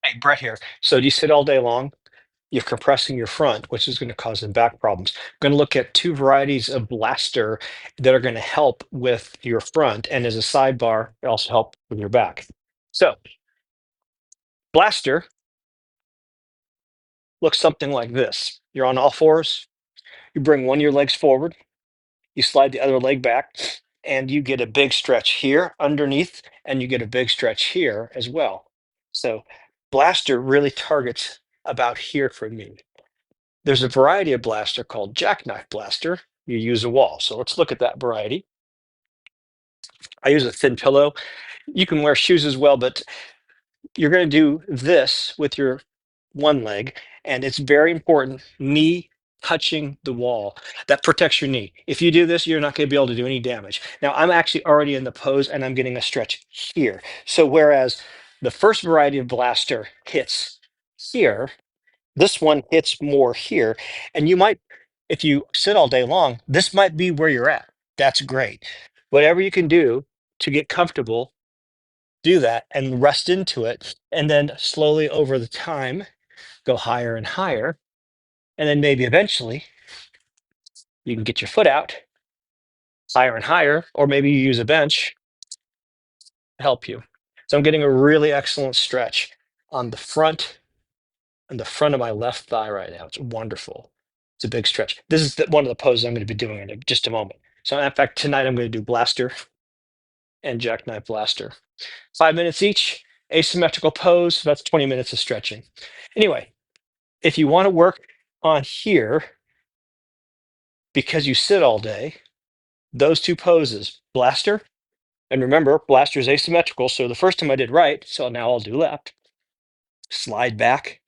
Hey, Brett here. So do you sit all day long? You're compressing your front, which is going to cause some back problems. I'm going to look at two varieties of blaster that are going to help with your front, and as a sidebar, it also help with your back. So blaster looks something like this. You're on all fours. You bring one of your legs forward. You slide the other leg back, and you get a big stretch here underneath, and you get a big stretch here as well. So blaster really targets about here for me. There's a variety of blaster called Jackknife Blaster. You use a wall. So let's look at that variety. I use a thin pillow. You can wear shoes as well, but you're going to do this with your one leg, and it's very important. Knee touching the wall. That protects your knee. If you do this, you're not going to be able to do any damage. Now, I'm actually already in the pose and I'm getting a stretch here. So whereas the first variety of blaster hits here, this one hits more here. And you might, if you sit all day long, this might be where you're at. That's great. Whatever you can do to get comfortable, do that and rest into it. And then slowly over the time, go higher and higher. And then maybe eventually you can get your foot out higher and higher, or maybe you use a bench to help you. So I'm getting a really excellent stretch on the front of my left thigh right now. It's wonderful. It's a big stretch. This is one of the poses I'm going to be doing in just a moment. So in fact, tonight I'm going to do blaster and jackknife blaster. 5 minutes each, asymmetrical pose. That's 20 minutes of stretching. Anyway, if you want to work on here because you sit all day, those two poses, blaster, and remember, blaster is asymmetrical. So the first time I did right, so now I'll do left. Slide back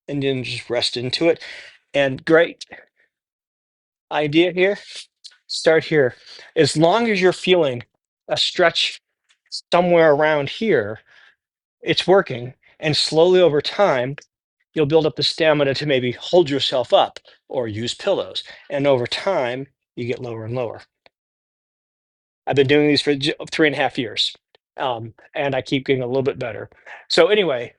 and then just rest into it. And great idea here, start here. As long as you're feeling a stretch somewhere around here, it's working. And slowly over time, you'll build up the stamina to maybe hold yourself up or use pillows. And over time, you get lower and lower. I've been doing these for 3.5 years, and I keep getting a little bit better. So anyway,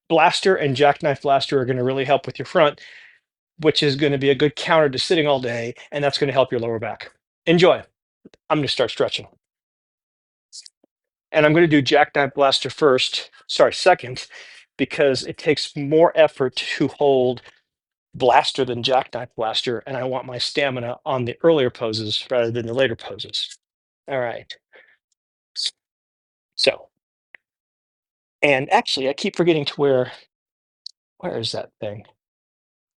blaster and jackknife blaster are going to really help with your front, which is going to be a good counter to sitting all day, and that's going to help your lower back. Enjoy. I'm going to start stretching. And I'm going to do jackknife blaster first, sorry, second, because it takes more effort to hold blaster than jackknife blaster, and I want my stamina on the earlier poses rather than the later poses. All right. So, and actually, I keep forgetting to where is that thing?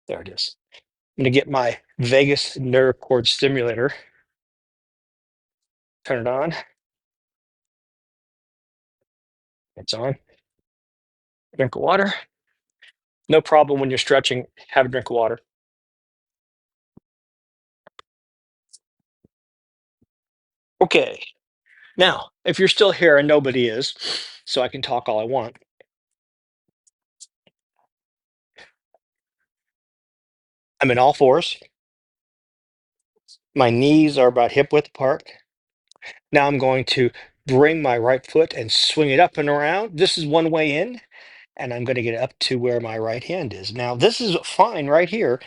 There it is. I'm going to get my vagus nerve cord stimulator, turn it on. It's on. Drink of water. No problem when you're stretching, have a drink of water. Okay. Now, if you're still here and nobody is, so I can talk all I want, I'm in all fours. My knees are about hip width apart. Now I'm going to bring my right foot and swing it up and around. This is one way in, and I'm going to get up to where my right hand is. Now, this is fine right here.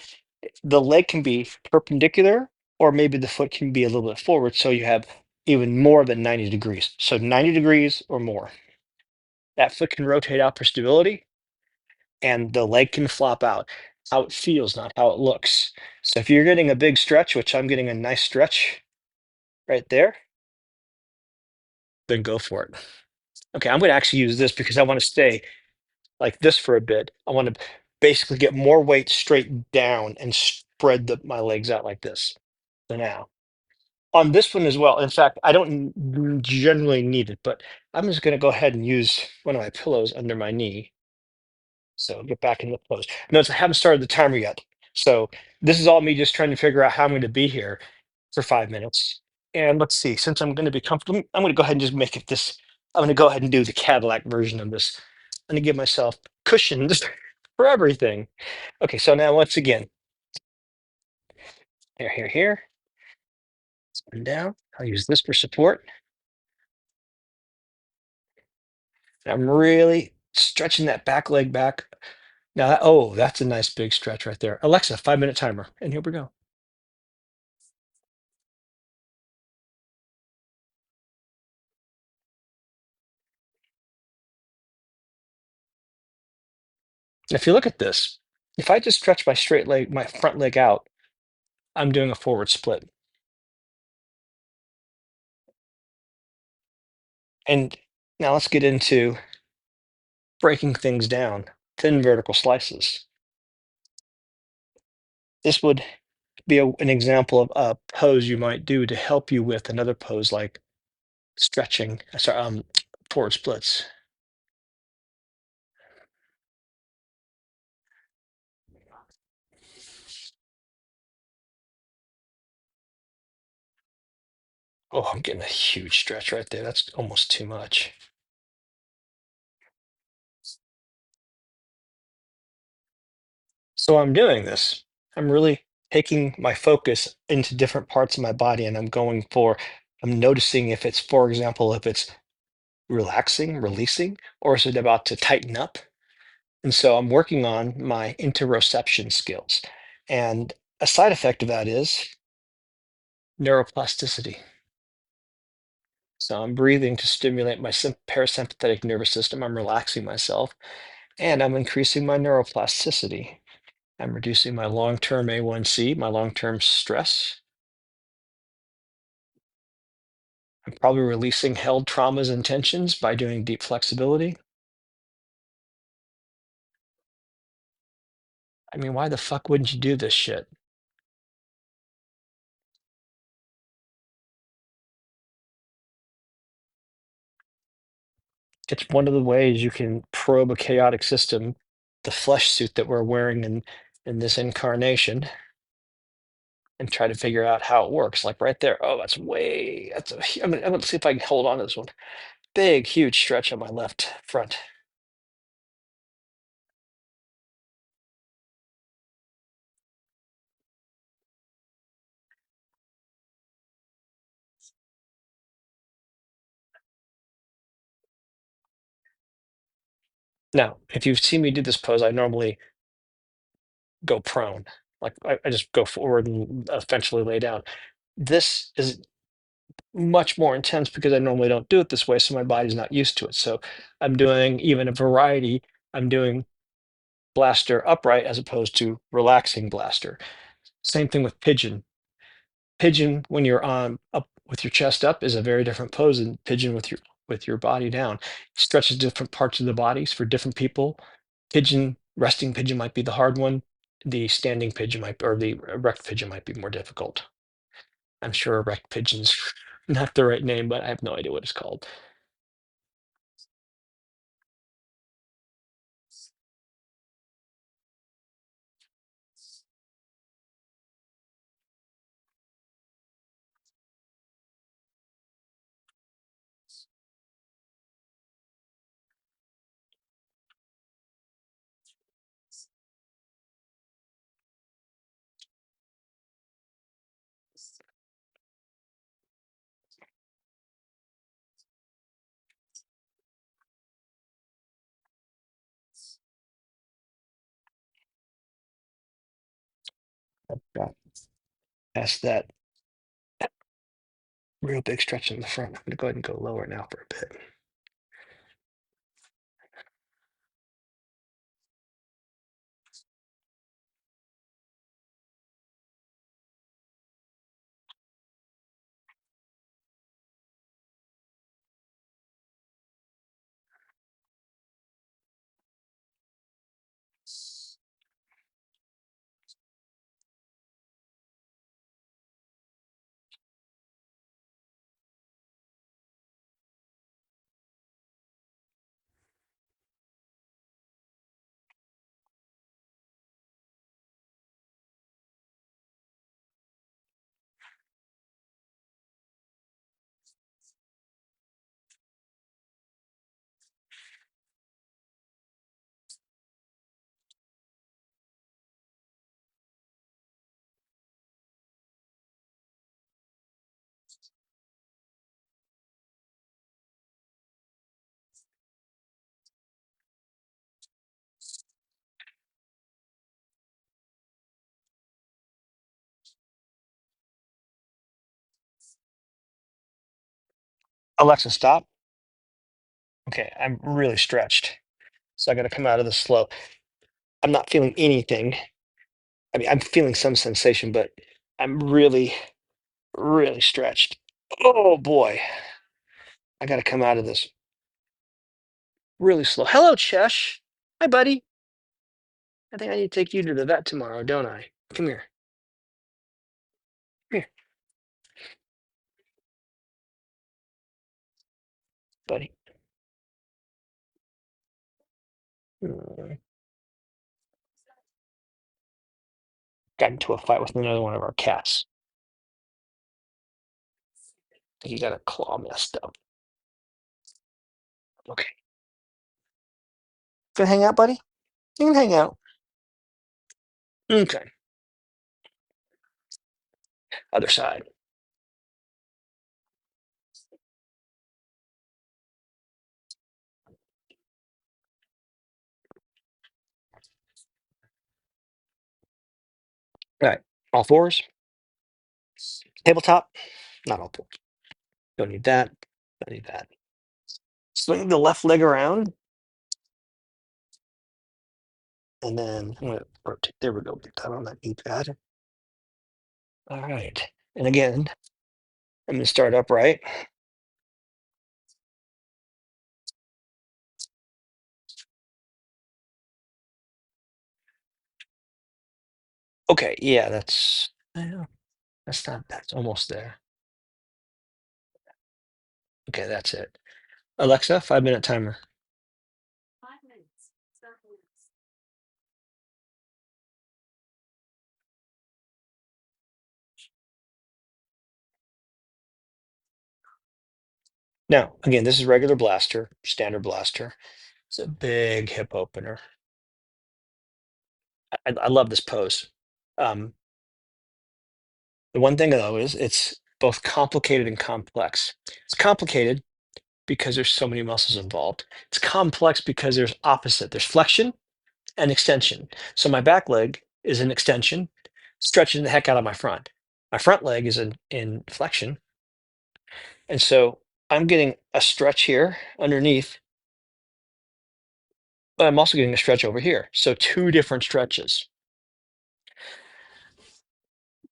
The leg can be perpendicular, or maybe the foot can be a little bit forward, so you have even more than 90 degrees. So 90 degrees or more. That foot can rotate out for stability, and the leg can flop out. How it feels, not how it looks. So if you're getting a big stretch, which I'm getting a nice stretch right there, then go for it. Okay, I'm going to actually use this because I want to stay like this for a bit. I want to basically get more weight straight down and spread my legs out like this. So now on this one as well. In fact, I don't generally need it, but I'm just going to go ahead and use one of my pillows under my knee. So get back in the pose. Notice I haven't started the timer yet. So this is all me just trying to figure out how I'm going to be here for 5 minutes. And let's see, since I'm going to be comfortable, I'm going to go ahead and just make it this. I'm going to go ahead and do the Cadillac version of this. I'm going to give myself cushions for everything. Okay, so now once again, here, up and down. I'll use this for support. I'm really stretching that back leg back. Now, oh, that's a nice big stretch right there. Alexa, 5-minute timer. And here we go. If you look at this, if I just stretch my straight leg, my front leg out, I'm doing a forward split. And now let's get into breaking things down, thin vertical slices. This would be an example of a pose you might do to help you with another pose like stretching, forward splits. Oh, I'm getting a huge stretch right there. That's almost too much. So I'm doing this. I'm really taking my focus into different parts of my body and I'm noticing if it's, for example, if it's relaxing, releasing, or is it about to tighten up? And so I'm working on my interoception skills. And a side effect of that is neuroplasticity. So I'm breathing to stimulate my parasympathetic nervous system. I'm relaxing myself and I'm increasing my neuroplasticity. I'm reducing my long-term A1C, my long-term stress. I'm probably releasing held traumas and tensions by doing deep flexibility. I mean, why the fuck wouldn't you do this shit? It's one of the ways you can probe a chaotic system, the flesh suit that we're wearing in this incarnation, and try to figure out how it works. Like right there. Oh, I'm gonna see if I can hold on to this one. Big, huge stretch on my left front. Now, if you've seen me do this pose, I normally go prone. Like I just go forward and eventually lay down. This is much more intense because I normally don't do it this way, so my body's not used to it. So I'm doing even a variety. I'm doing blaster upright as opposed to relaxing blaster. Same thing with pigeon. Pigeon when you're on up with your chest up is a very different pose than pigeon with your body down. Stretches different parts of the bodies for different people. Pigeon, resting pigeon might be the hard one. The standing pigeon might, or the erect pigeon might be more difficult. I'm sure erect pigeon's not the right name, but I have no idea what it's called. I've got past that real big stretch in the front. I'm gonna go ahead and go lower now for a bit. Alexa, stop. Okay, I'm really stretched. So I got to come out of this slow. I'm not feeling anything. I mean, I'm feeling some sensation, but I'm really, really stretched. Oh boy, I got to come out of this really slow. Hello, Chesh. Hi, buddy. I think I need to take you to the vet tomorrow, don't I? Come here. Come here, buddy. Mm, got into a fight with another one of our cats. He got a claw messed up. Okay. Gonna hang out, buddy? You can hang out. Okay. Other side. All right. All fours. Tabletop. Not all fours. Don't need that. Don't need that. Swing the left leg around. And then I'm going to rotate. There we go. Get that on that knee pad. All right. And again, I'm going to start upright. Okay. Yeah, that's not, that's almost there. Okay, that's it. Alexa, 5-minute timer. Now, again, this is regular blaster, standard blaster. It's a big hip opener. I love this pose. Um, the one thing though is it's both complicated and complex. It's complicated because there's so many muscles involved. It's complex because there's opposite. There's flexion and extension. So my back leg is an extension, stretching the heck out of my front. My front leg is in flexion. And so I'm getting a stretch here underneath, but I'm also getting a stretch over here. So two different stretches.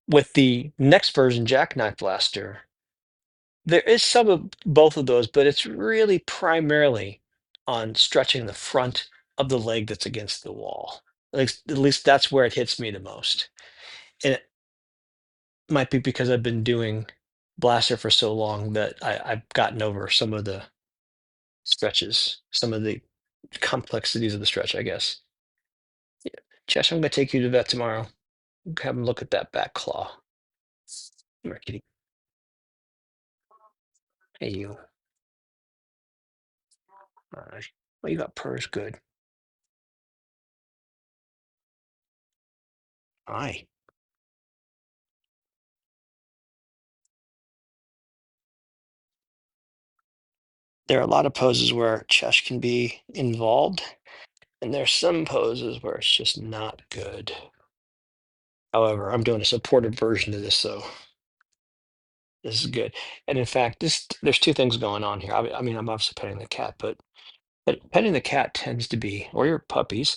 With the next version, Jackknife Blaster, there is some of both of those, but it's really primarily on stretching the front of the leg that's against the wall. At least that's where it hits me the most. And it might be because I've been doing Blaster for so long that I've gotten over some of the stretches, some of the complexities of the stretch, I guess. Yeah. Chesh, I'm going to take you to that tomorrow. Have him look at that back claw. Come here, kitty. Hey, you. All right. Well, you got purrs. Good. Hi. There are a lot of poses where Chesh can be involved, and there's some poses where it's just not good. However, I'm doing a supported version of this, so this is good. And in fact, there's two things going on here. I mean, I'm obviously petting the cat, but petting the cat tends to be, or your puppies,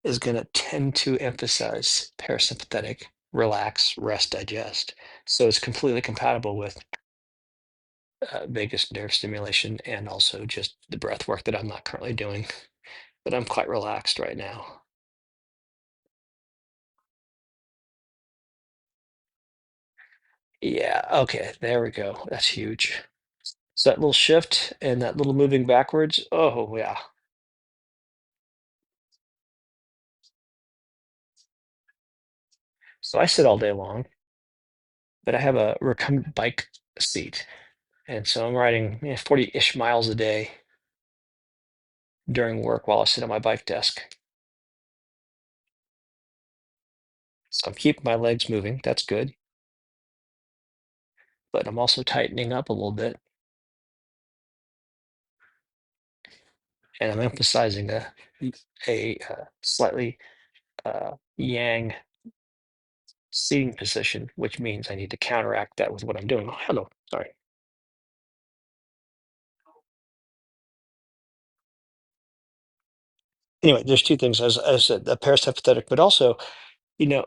is going to tend to emphasize parasympathetic, relax, rest, digest. So it's completely compatible with vagus nerve stimulation and also just the breath work that I'm not currently doing. But I'm quite relaxed right now. Yeah, okay, there we go. That's huge. So that little shift and that little moving backwards. Oh, yeah. So I sit all day long, but I have a recumbent bike seat. And so I'm riding 40-ish miles a day during work while I sit at my bike desk. So I'm keeping my legs moving. That's good. But I'm also tightening up a little bit. And I'm emphasizing a slightly yang seating position, which means I need to counteract that with what I'm doing. Oh, hello. Sorry. Anyway, there's two things as I said, the parasympathetic, but also, you know,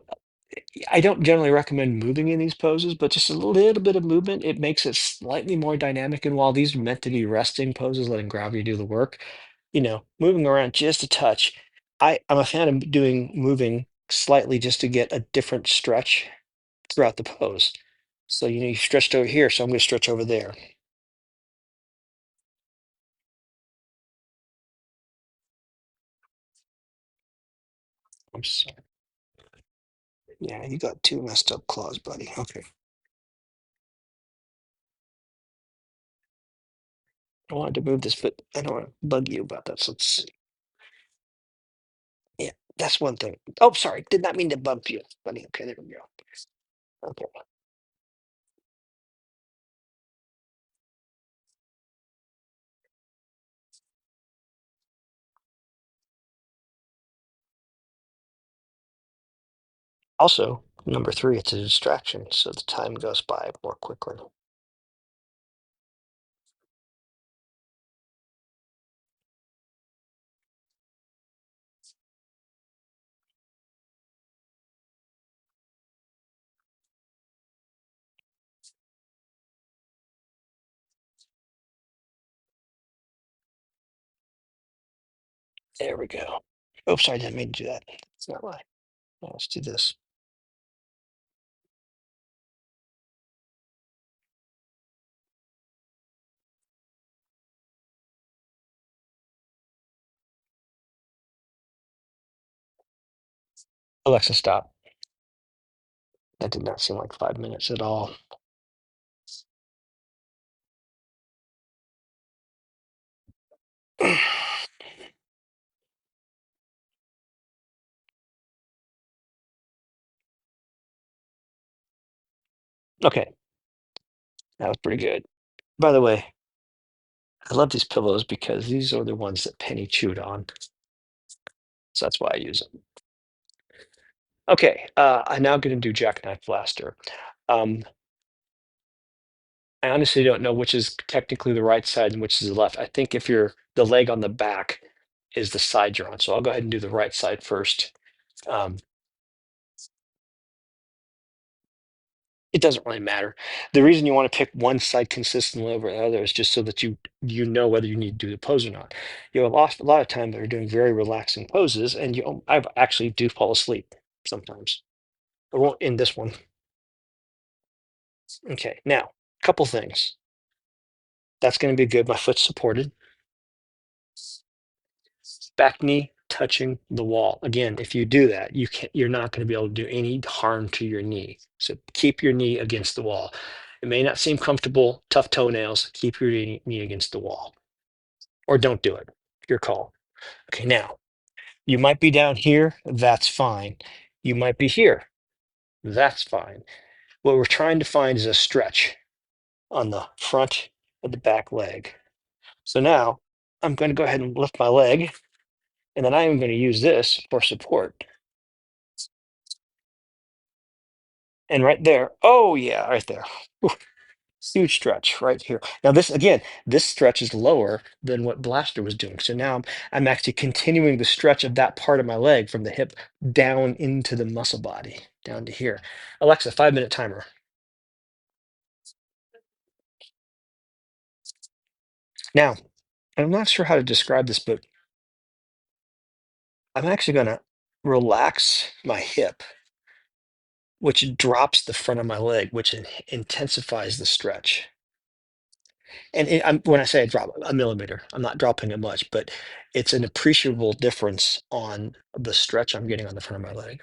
I don't generally recommend moving in these poses, but just a little bit of movement, it makes it slightly more dynamic. And while these are meant to be resting poses, letting gravity do the work, moving around just a touch. I'm a fan of moving slightly just to get a different stretch throughout the pose. So, you stretched over here, so I'm going to stretch over there. I'm sorry. Yeah, you got two messed up claws, buddy. Okay. I wanted to move this, but I don't want to bug you about that. So let's see. Yeah, that's one thing. Oh, sorry. Did not mean to bump you, buddy. Okay, there we go. Okay. Also, number three, it's a distraction, so the time goes by more quickly. There we go. Oops, I didn't mean to do that. It's not right. Let's do this. Alexa, stop. That did not seem like 5 minutes at all. Okay, that was pretty good. By the way, I love these pillows because these are the ones that Penny chewed on. So that's why I use them. Okay, I'm now going to do Jackknife Blaster. Um, I honestly don't know which is technically the right side and which is the left. I think if you're the leg on the back is the side you're on. So I'll go ahead and do the right side first. Um, it doesn't really matter. The reason you want to pick one side consistently over the other is just so that you know whether you need to do the pose or not. You have lost a lot of time that are doing very relaxing poses, and I actually do fall asleep sometimes. I won't in this one. Okay, now couple things. That's going to be good. My foot's supported. Back knee touching the wall. Again, if you do that, you're not going to be able to do any harm to your knee. So keep your knee against the wall. It may not seem comfortable, tough toenails, keep your knee against the wall. Or don't do it. Your call. Okay, now you might be down here, that's fine. You might be here, that's fine. What we're trying to find is a stretch on the front of the back leg. So now I'm going to go ahead and lift my leg, and then I am going to use this for support. And right there, oh yeah, right there. Whew, huge stretch right here. Now this again, this stretch is lower than what Blaster was doing. So now I'm actually continuing the stretch of that part of my leg from the hip down into the muscle body, down to here. Alexa, 5 minute timer. Now, I'm not sure how to describe this, but I'm actually gonna relax my hip, which drops the front of my leg, which intensifies the stretch. And when I say I drop a millimeter, I'm not dropping it much, but it's an appreciable difference on the stretch I'm getting on the front of my leg.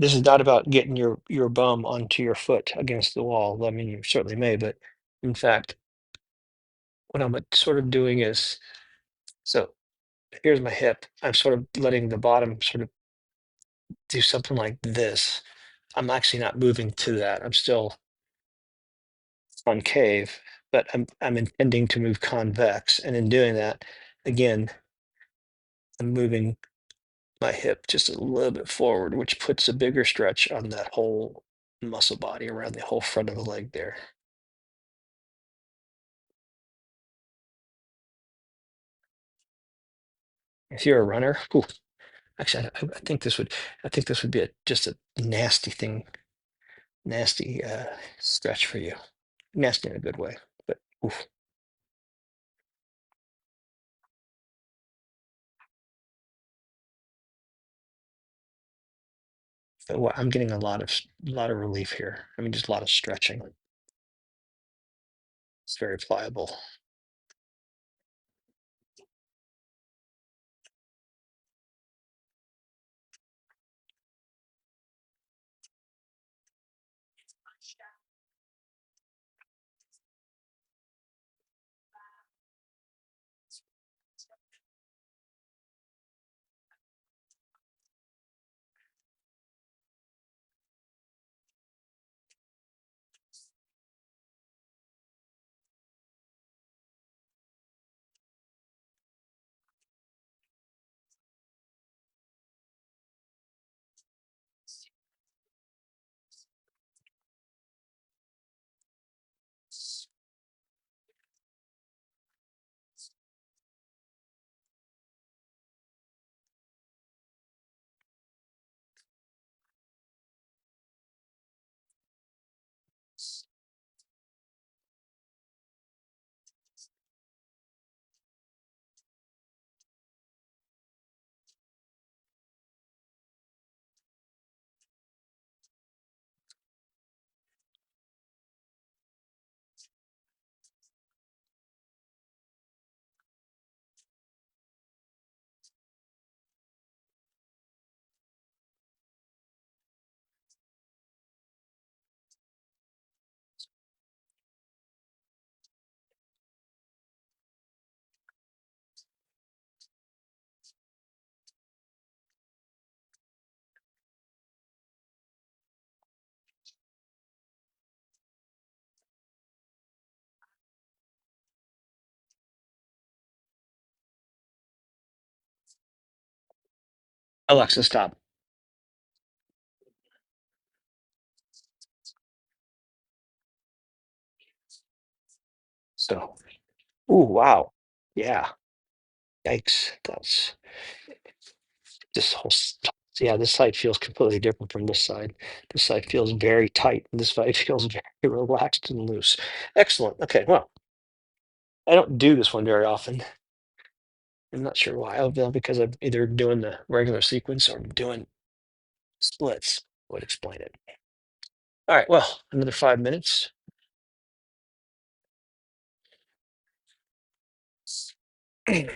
this is not about getting your bum onto your foot against the wall. I mean, you certainly may, but in fact, what I'm sort of doing is, so here's my hip. I'm sort of letting the bottom sort of do something like this. I'm actually not moving to that. I'm still concave, but I'm intending to move convex. And in doing that, again, I'm moving my hip just a little bit forward, which puts a bigger stretch on that whole muscle body around the whole front of the leg there. If you're a runner, ooh, actually, I think this would be just a nasty thing, nasty stretch for you. Nasty in a good way, but oof. I'm getting a lot of relief here. I mean, just a lot of stretching. It's very pliable. Alexa, stop. So, ooh, wow. Yeah. Yikes. That's this whole, yeah, this side feels completely different from this side. This side feels very tight, and this side feels very relaxed and loose. Excellent. Okay, well, I don't do this one very often. I'm not sure why. Oh, because I'm either doing the regular sequence or I'm doing splits. Would explain it. All right, well, another 5 minutes. Okay,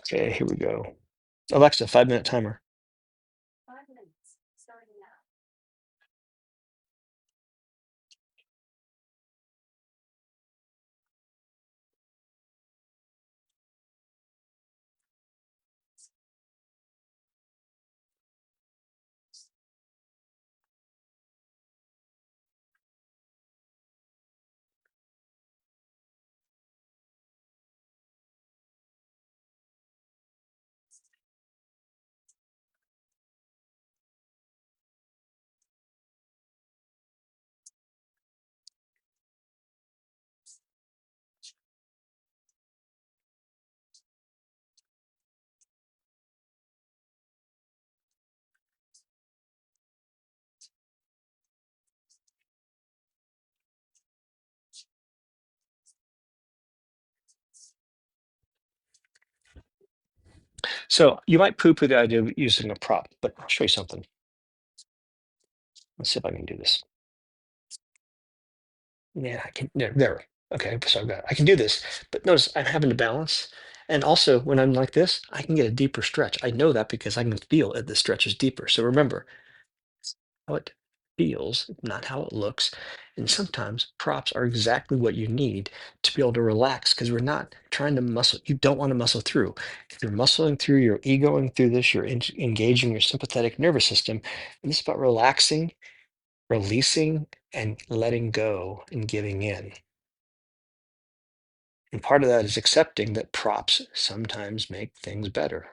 here we go. Alexa, 5 minute timer. So you might poo-poo the idea of using a prop, but I'll show you something. Let's see if I can do this. Yeah, I can. There. Okay, so I can do this, but notice I'm having to balance. And also, when I'm like this, I can get a deeper stretch. I know that because I can feel it. The stretch is deeper. So remember, it's how it feels, not how it looks. And sometimes props are exactly what you need to be able to relax because we're not trying to muscle. You don't want to muscle through. If you're muscling through, you're egoing through this, you're engaging your sympathetic nervous system. And this is about relaxing, releasing, and letting go and giving in. And part of that is accepting that props sometimes make things better.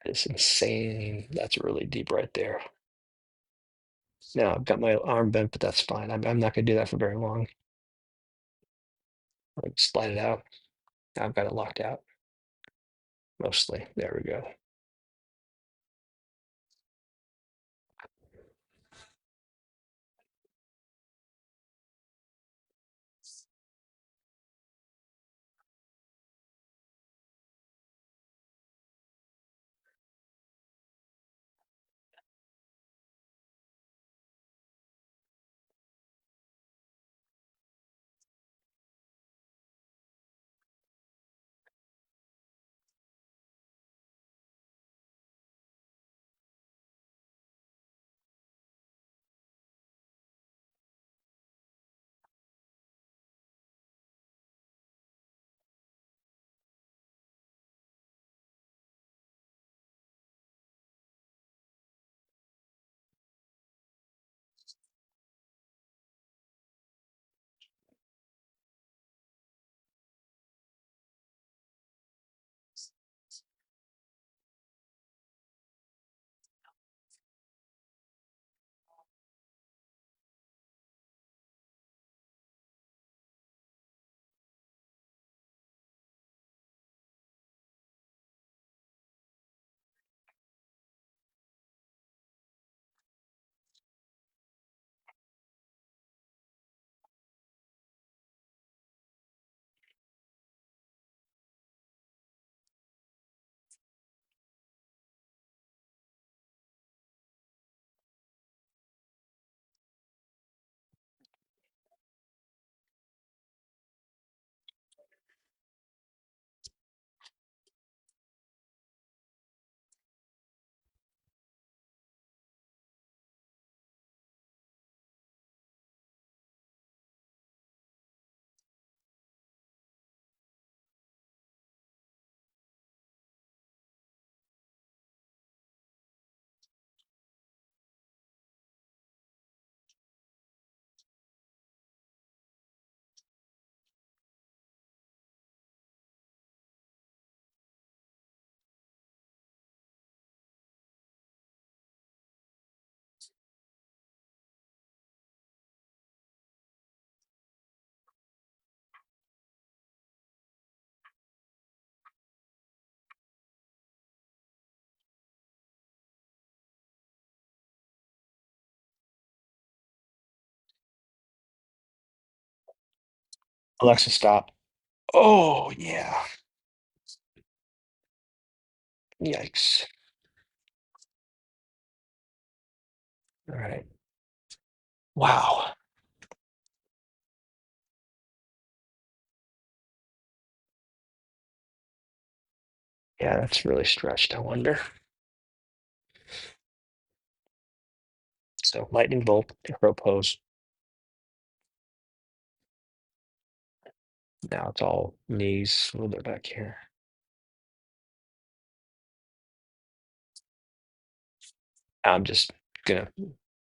It's insane. That's really deep right there. Now I've got my arm bent, but that's fine. I'm not going to do that for very long. Slide it out. Now I've got it locked out mostly. There we go. Alexa, stop. Oh, yeah. Yikes. All right. Wow. Yeah, that's really stretched, I wonder. So lightning bolt, arrow pose. Now it's all knees, a little bit back here. I'm just gonna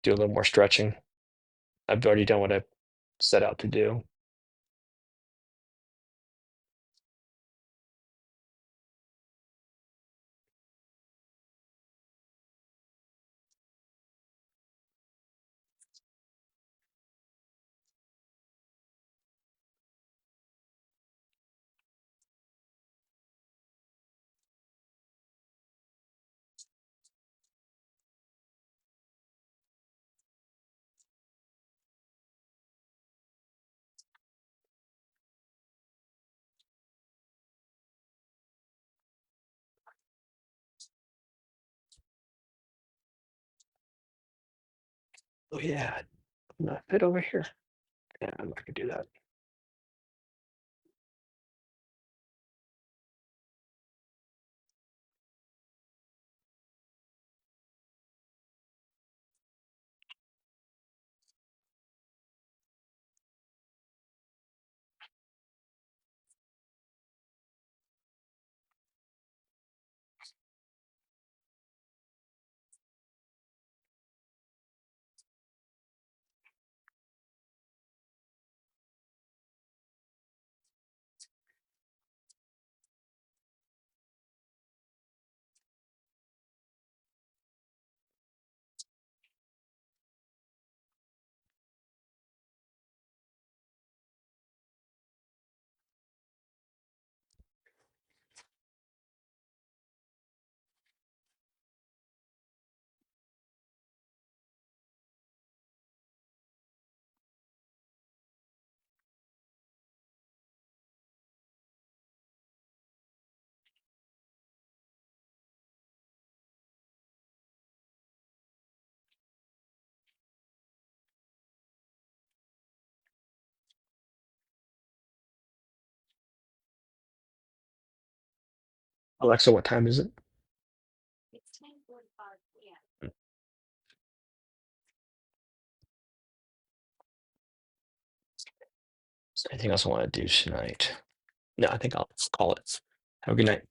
do a little more stretching. I've already done what I set out to do. Oh yeah, not fit over here. Yeah, I'm not gonna do that. Alexa, what time is it? Is there anything else I want to do tonight? No, I think I'll call it. Have a good night.